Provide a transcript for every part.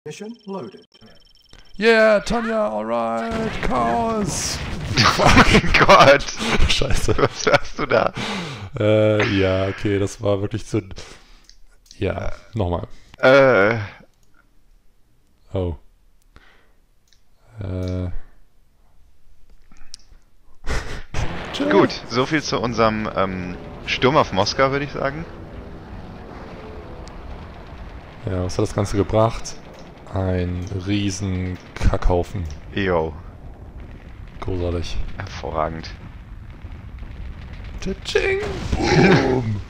Mission loaded. Yeah, Tanja, alright, Chaos. Oh Gott. Scheiße. Was hast du da? Ja, okay, das war wirklich so... Ja, nochmal. Oh. Gut, soviel zu unserem Sturm auf Moskau, würde ich sagen. Ja, was hat das Ganze gebracht? Ein riesen Kackhaufen. Jo, Großartig. hervorragend. Tsching! Boom!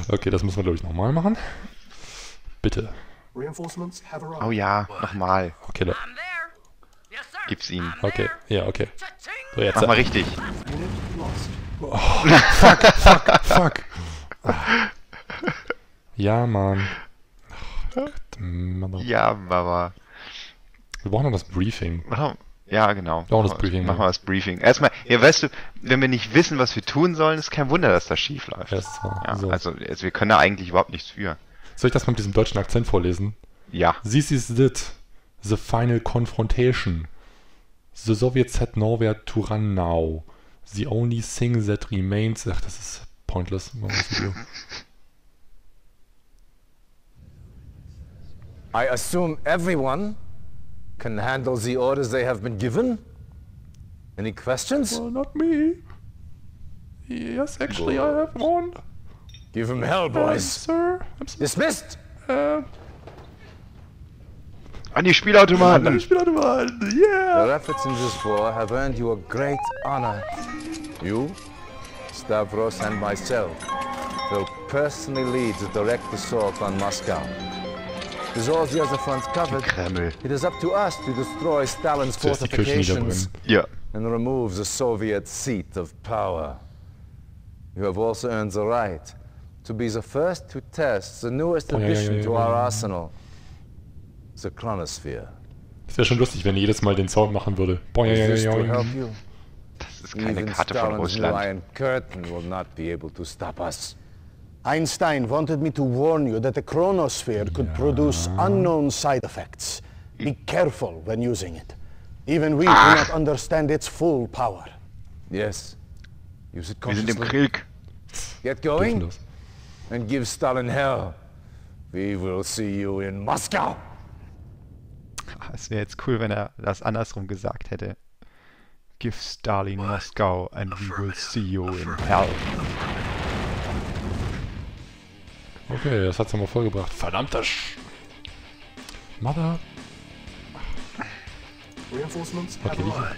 Okay, das müssen wir, glaube ich, nochmal machen. Bitte. Reinforcements have arrived. Oh ja, nochmal. Okay, da. I'm there. Yes, sir. Gib's ihm. Okay, ja, okay. Cha-ching. So, jetzt. Mach mal richtig. Unit lost. Fuck! Ja, Mann. Ach, Gott, Mother- Ja, Mama. Wir brauchen noch das Briefing. Ja, genau. Auch das Briefing, Machen ja. wir das Briefing. Erstmal, ja, weißt du, wenn wir nicht wissen, was wir tun sollen, ist kein Wunder, dass das schief läuft. Ja, das war Ja, so. also wir können da eigentlich überhaupt nichts für. Soll ich das mal mit diesem deutschen Akzent vorlesen? Ja. This is it. The final confrontation. The Soviets had nowhere to run now. The only thing that remains... Ach, das ist pointless. I assume everyone can handle the orders they have been given? Any questions? Well, not me. Yes, actually, I have one. Give him hell, boys. Sir, I'm so... Dismissed! An die Spielautomaten! Yeah! Your efforts in this war have earned you a great honor. You, Stavros, and myself will personally lead the direct assault on Moscow. With all the other fronts covered, Kreml. it is up to us to destroy Stalin's Zuerst die Kirche fortifications niederbrennen. Ja. and remove the Soviet seat of power. You have also earned the right to be the first to test the newest Oh, ja, addition ja, to ja, our ja. arsenal, the Chronosphere. Das wäre schon lustig, wenn er jedes Mal den Sound machen würde. Boing, Is ja, this ja, to ja. help you? Das ist keine Even Karte von Stalin's new Russland. Iron Curtain will not be able to stop us. Einstein wanted me to warn you that the chronosphere could produce unknown side effects. Be careful when using it. Even we do not understand its full power. Yes. Use it Wir sind im consciously. Krieg. Get Dürfen going das. and give Stalin hell. We will see you in Moscow. Es wäre jetzt cool, wenn er das andersrum gesagt hätte. Give Stalin Moscow and we will see you in hell. Okay, das hat's ja mal vollgebracht. Verdammter Mother. Reinforcements have Okay, wie arrived.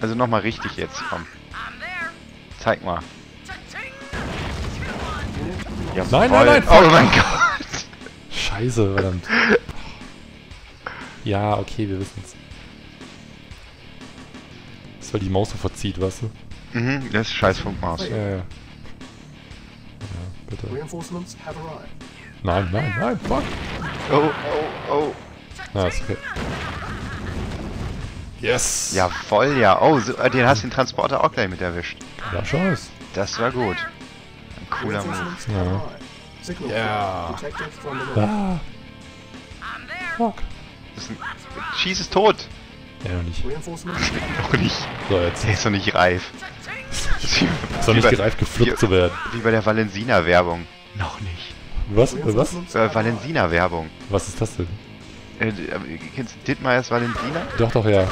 Also nochmal richtig jetzt, komm. I'm there. Zeig mal. Cha-ching. Ja, Nein, nein, nein, Oh mein Gott. Scheiße, verdammt. Ja, okay, wir wissen's. Das ist, weil die Maus so verzieht, weißt du? Mhm, das ist scheiß Funkmaus. Ja, ja. Ja, bitte. Reinforcements have arrived. Nein, nein, nein, fuck. Oh, oh, oh. Ah, ist okay. Yes! Ja, voll, ja. Oh, so, den hast du den Transporter auch gleich mit erwischt. Ja, Chance. Das war gut. Ein cooler Move. Reinforcements have Ja. arrived. Signal Ja. detected from the north. Ah, I'm there. fuck. Das ist ein, Schieß ist tot. Ja, noch nicht. Reinforcements Noch nicht. So, jetzt. Der ist noch nicht reif. Cha-ching. Ist doch nicht gereift, gepflückt zu werden. Wie bei der Valensina-Werbung. Noch nicht. Was? Was? Reinforcements have arrived. Valensina-Werbung. Was ist das denn? Kennst du Dittmeiers Valensina? Doch, doch, ja.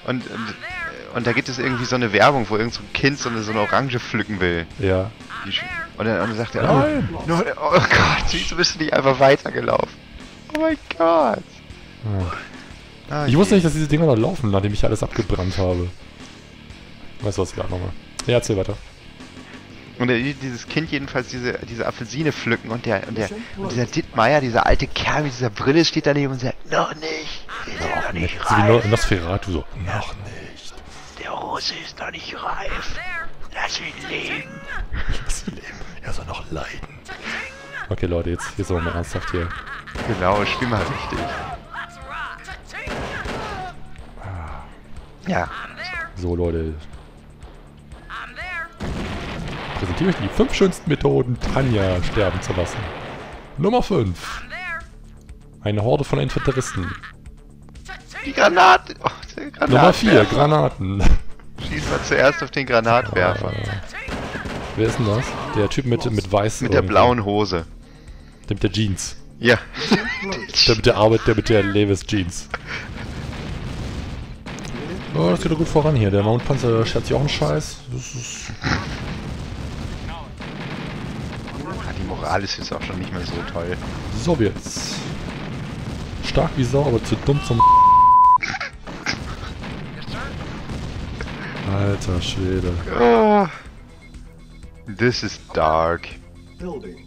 Und da gibt es irgendwie so eine Werbung, wo irgend so ein Kind so eine Orange pflücken will. Ja. Und dann sagt er, Nein! oh Gott, wieso bist du nicht einfach weitergelaufen? Oh mein Gott. Ah, Ich wusste nicht, dass diese Dinger noch laufen, nachdem ich alles abgebrannt habe. Weißt du was, gerade nochmal. Ja, erzähl weiter. Und dieses Kind jedenfalls diese Apfelsine pflücken und dieser Dittmeier, dieser alte Kerl mit dieser Brille steht daneben und sagt, noch nicht, ist noch nicht So wie reif. Nosferatu, so. Noch nicht. Der Russe ist noch nicht reif. Lass ihn leben. Lass ihn leben. Er soll noch leiden. Okay, Leute, jetzt aber mal ernsthaft hier. Genau, spiel mal richtig. Let's rock. Cha-ching. Ja. I'm there. So, Leute. I'm there. Präsentiere euch die 5 schönsten Methoden, Tanja sterben zu lassen. Nummer 5. I'm there. Eine Horde von Infanteristen. Die Granate! Oh, der Granatwerfer. Nummer 4, Granaten. Schieß mal zuerst auf den Granatwerfer. Wer ist denn das? Der Typ mit weiß. Mit der irgendwie. blauen Hose. Der mit der Jeans. Ja. Der mit der Arbeit, der mit der Levis Jeans. Oh, das geht doch gut voran hier. Der Mountpanzer schert sich auch einen Scheiß. Das ist... Die Moral ist jetzt auch schon nicht mehr so toll. Sowjets. Stark wie Sau, aber zu dumm zum... Alter Schwede. Oh. This is dark. Building.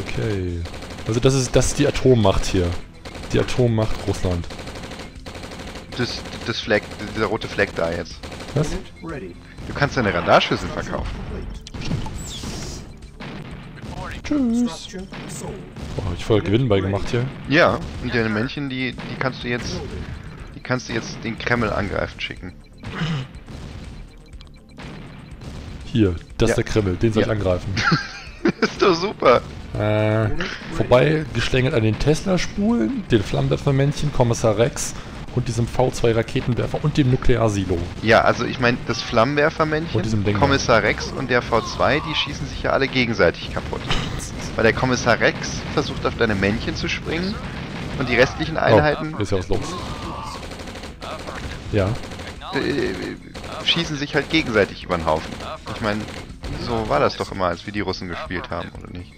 Okay. Also das ist die Atommacht hier. Die Atommacht Russland. Das Fleck, dieser rote Fleck da jetzt. Was? Unit ready. Du kannst deine Radarschüssel verkaufen. Complete. Tschüss. Structure sold. Boah, hab ich voll Gewinn bei gemacht hier. Ja, und deine Männchen, die kannst du jetzt, Building. den Kreml angreifen schicken. Hier, das ist Ja. der Kreml, den soll ich Ja. angreifen. Ist doch super. Vorbei geschlängelt an den Tesla-Spulen, den Flammenwerfermännchen, Kommissar Rex und diesem V2-Raketenwerfer und dem Nuklearsilo. Ja, also ich meine, das Und diesem Flammenwerfermännchen, Ding da. Kommissar Rex und der V2, die schießen sich ja alle gegenseitig kaputt. Weil der Kommissar Rex versucht auf deine Männchen zu springen und die restlichen Einheiten Oh, ist ja was los. Ja. Schießen sich halt gegenseitig über den Haufen. Ich meine, so war das doch immer, als wir die Russen gespielt haben, oder nicht?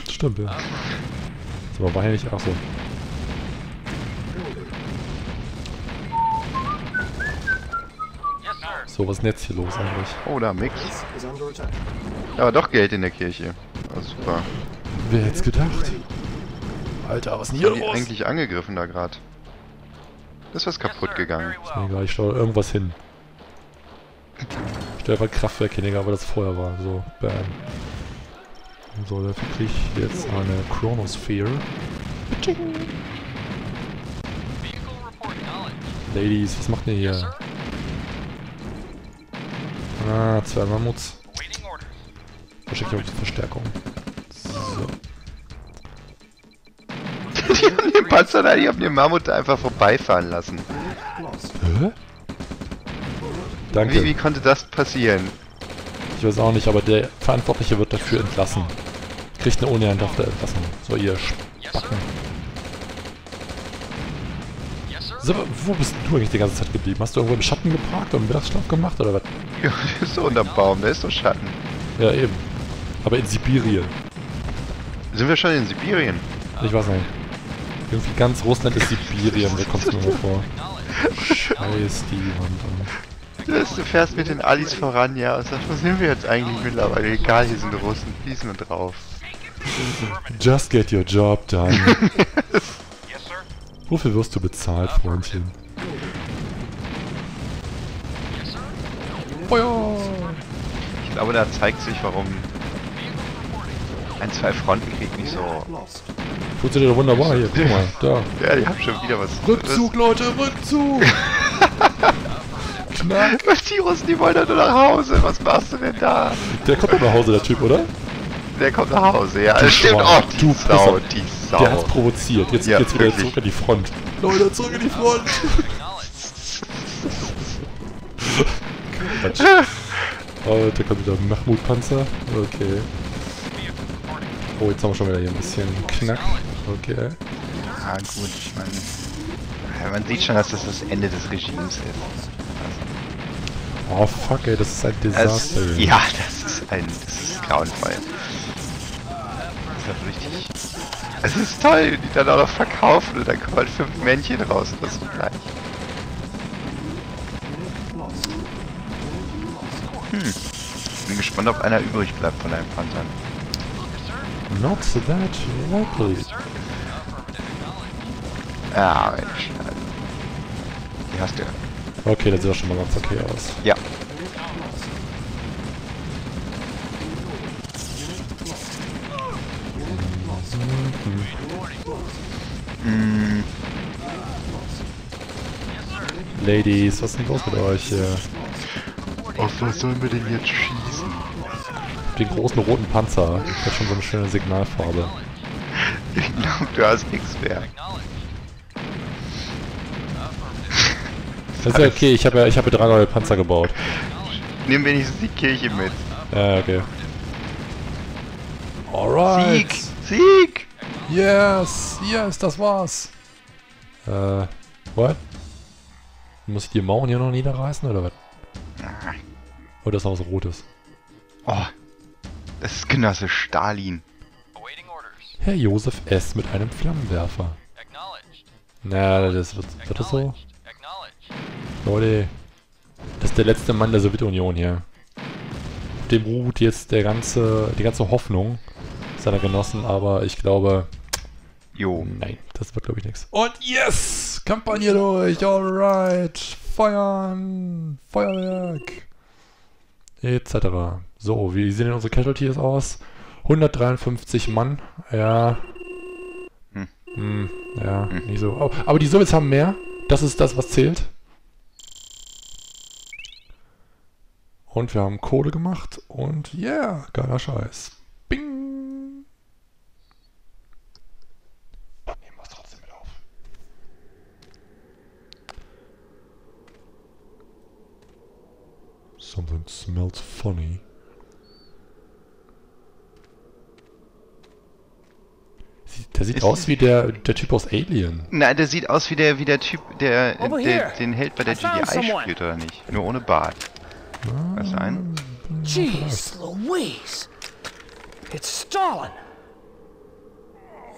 Stimmt, ja. Das aber war ja nicht auch so. So, was ist denn jetzt hier los eigentlich? Oh, da Mix. Base is under attack. Da war doch Geld in der Kirche. War super. Wer hätte es gedacht? Alter, was ist denn hier Haben die los? eigentlich angegriffen da gerade? Das ist was kaputt gegangen. Ist mir egal, ich steuere irgendwas hin. Ich steuere Kraftwerk hin, egal, weil das vorher war. So, bam. So, dafür kriege ich jetzt eine Chronosphere. Ladies, was macht ihr hier? Ah, 2 Mammuts. Verschickt euch Verstärkung. So. Die haben den Panzer da, die haben den Mammut da einfach vorbeifahren lassen. Lost. Hä? Danke. Wie konnte das passieren? Ich weiß auch nicht, aber der Verantwortliche wird dafür entlassen. Kriegt eine unernsthafte Entlassung. So, ihr Spacken. So, wo bist du eigentlich die ganze Zeit geblieben? Hast du irgendwo im Schatten geparkt und Mittagsschlaf gemacht oder was? Ja, der ist so unterm Baum, da ist doch Schatten. Ja, eben. Aber in Sibirien. Sind wir schon in Sibirien? Ich weiß nicht. Irgendwie ganz Russland ist Sibirien, so kommt es mir mal vor. Scheiß die Wand Du fährst mit den Alis voran, ja, und sagst, wo sind wir jetzt eigentlich mittlerweile? Egal, hier sind Russen, fließen wir drauf. an. Just get your job done. Wofür wirst du bezahlt, Freundchen? Feuer! Ich glaube, da zeigt sich, warum ein Zwei-Fronten-Krieg nicht so... Lost. Funktioniert doch wunderbar hier, guck mal, da. Ja, die haben schon wieder was... Rückzug, Leute, Rückzug! Knack! Was, die Russen, die wollen doch nur nach Hause. Was machst du denn da? Der kommt doch nach Hause, der Typ, oder? Der kommt nach Hause, ja. Du Stimmt, Schwein, oh, die du Sau, Pisser. die Sau. Der hat's provoziert. Jetzt Ja, geht's wieder wirklich. zurück an die Front. Leute, zurück an die Front! Quatsch. Oh, da kommt wieder ein Mahmoud-Panzer. Okay. Oh, jetzt haben wir schon wieder hier ein bisschen Knack. Okay. Ja, gut, ich meine... Man sieht schon, dass das das Ende des Regimes ist. Oh fuck ey, das ist ein Desaster. Ja, das ist grauenvoll. Das ist halt richtig... Es ist toll, die dann auch noch verkaufen und dann kommen halt 5 Männchen raus und das ist gleich. Bin gespannt, ob einer übrig bleibt von deinen Panzern. Not that likely. Ja, Mensch. Die hast du. Okay, das sieht doch schon mal ganz okay aus. Ja. Mm, Ladies, was ist denn los mit euch hier? auf was sollen wir denn jetzt schießen? Den großen roten Panzer. Der hat schon so eine schöne Signalfarbe. Ich glaube, du hast nichts mehr. Das ist ja okay, ich hab ja 3 neue Panzer gebaut. Nimm wenigstens die Kirche mit. Ja, okay. Alright. Sieg! Sieg! Yes! Yes, das war's! What? Muss ich die Mauern hier noch niederreißen, oder was? Oder ist noch was Rotes? Oh, das ist Genosse Stalin. Herr Josef S. mit einem Flammenwerfer. Na, das wird das so? Leute, das ist der letzte Mann der Sowjetunion hier. Auf dem ruht jetzt die ganze Hoffnung seiner Genossen, aber ich glaube... Jo. Nein, das wird glaube ich nichts. Und yes! Kampagne durch! Alright! Feuern! Feuerwerk! Etc. So, wie sehen denn unsere Casualties aus? 153 Mann. Ja. Ja, nicht so. Oh, aber die Sowjets haben mehr. Das ist das, was zählt. Und wir haben Kohle gemacht. Und yeah, geiler Scheiß. Bing! Nehmen wir es trotzdem mit auf. Something smells funny. Der sieht aus wie der Typ aus Alien. Nein, der sieht aus wie der Typ, der den Held bei der GDI spielt, oder nicht? Nur ohne Bart. Was ein? Jeez Louise! It's Stalin!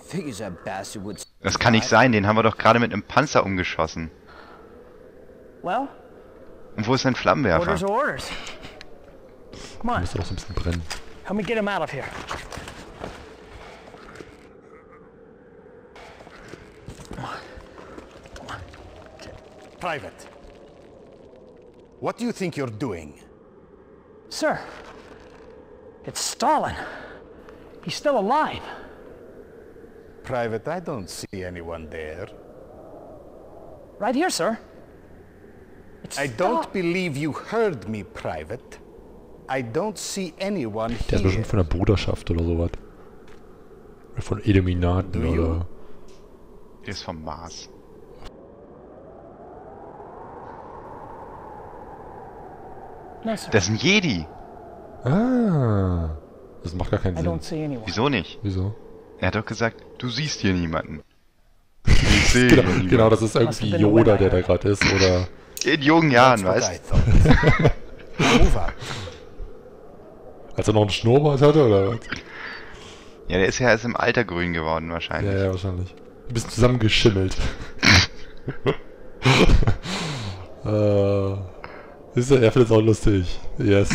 Figures that bastard would... Das kann nicht sein, den haben wir doch gerade mit einem Panzer umgeschossen. Well, Und wo ist sein Flammenwerfer? orders are orders. Come on, Müsste doch so ein bisschen brennen. help me get him out of here. Private. What do you think you're doing? Sir, it's Stalin. He's still alive. Private, I don't see anyone there. Right here, sir. It's I don't believe you heard me, Private. I don't see anyone Der ist bestimmt here. von der Bruderschaft oder sowas. Oder von Illuminaten oder... Der ist vom Mars. No, sir. Das ist ein Jedi. Ah. Das macht gar keinen I Sinn. don't see anyone. Wieso nicht? Wieso? Er hat doch gesagt, du siehst hier niemanden. Ich sehe hier niemanden. Genau, das ist irgendwie Yoda, der da gerade ist, oder... In jungen Jahren, That's what weißt I thought. Move out. Als er noch einen Schnurrbart hatte, oder was? Ja, der ist ja erst im Alter grün geworden wahrscheinlich. Ja, wahrscheinlich. Ein bisschen zusammengeschimmelt. Ist er findet es auch lustig. Yes.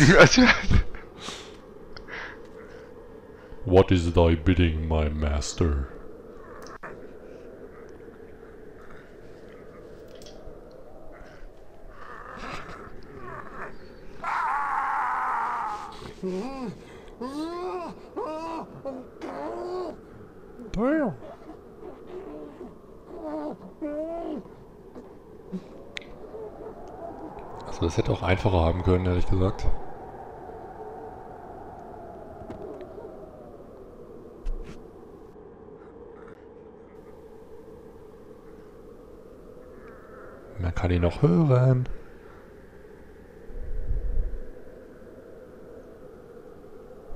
What is thy bidding, my master? Damn. Also das hätte auch einfacher haben können, ehrlich gesagt. Man kann ihn noch hören.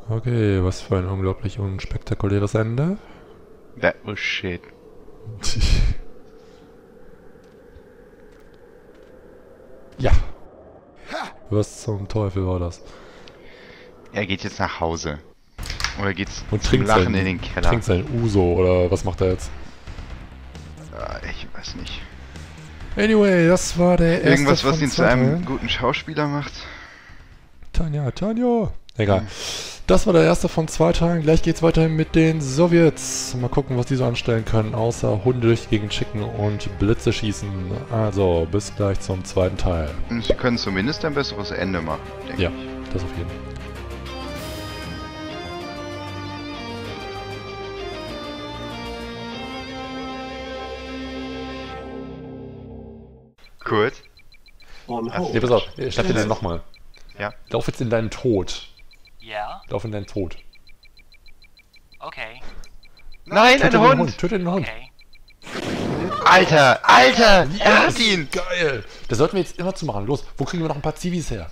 Okay, was für ein unglaublich unspektakuläres Ende. That was shit. Ja. Was zum Teufel war das? Er geht jetzt nach Hause. Oder geht's Und zum trinkt Lachen in den Keller? Trinkt sein Uso, oder was macht er jetzt? Ich weiß nicht. Anyway, das war der erste Irgendwas, was von ihn zu zwei einem Teilen. guten Schauspieler macht. Tanja. Egal. Das war der erste von 2 Teilen. Gleich geht's weiter mit den Sowjets. Mal gucken, was die so anstellen können, außer Hunde durch die Gegend schicken und Blitze schießen. Also, bis gleich zum 2. Teil. Und sie können zumindest ein besseres Ende machen, denke Ja, ich. das auf jeden Fall. Kurz. Nee, pass auf, ich schreib dir das nochmal. Ja. Lauf jetzt in deinen Tod. Yeah? Lauf in deinen Tod. Okay. Nein, ein Hund! Tötet den Hund. Alter, Alter! Er hat ihn! Geil! Das sollten wir jetzt immer zu machen. Los, wo kriegen wir noch ein paar Zivis her?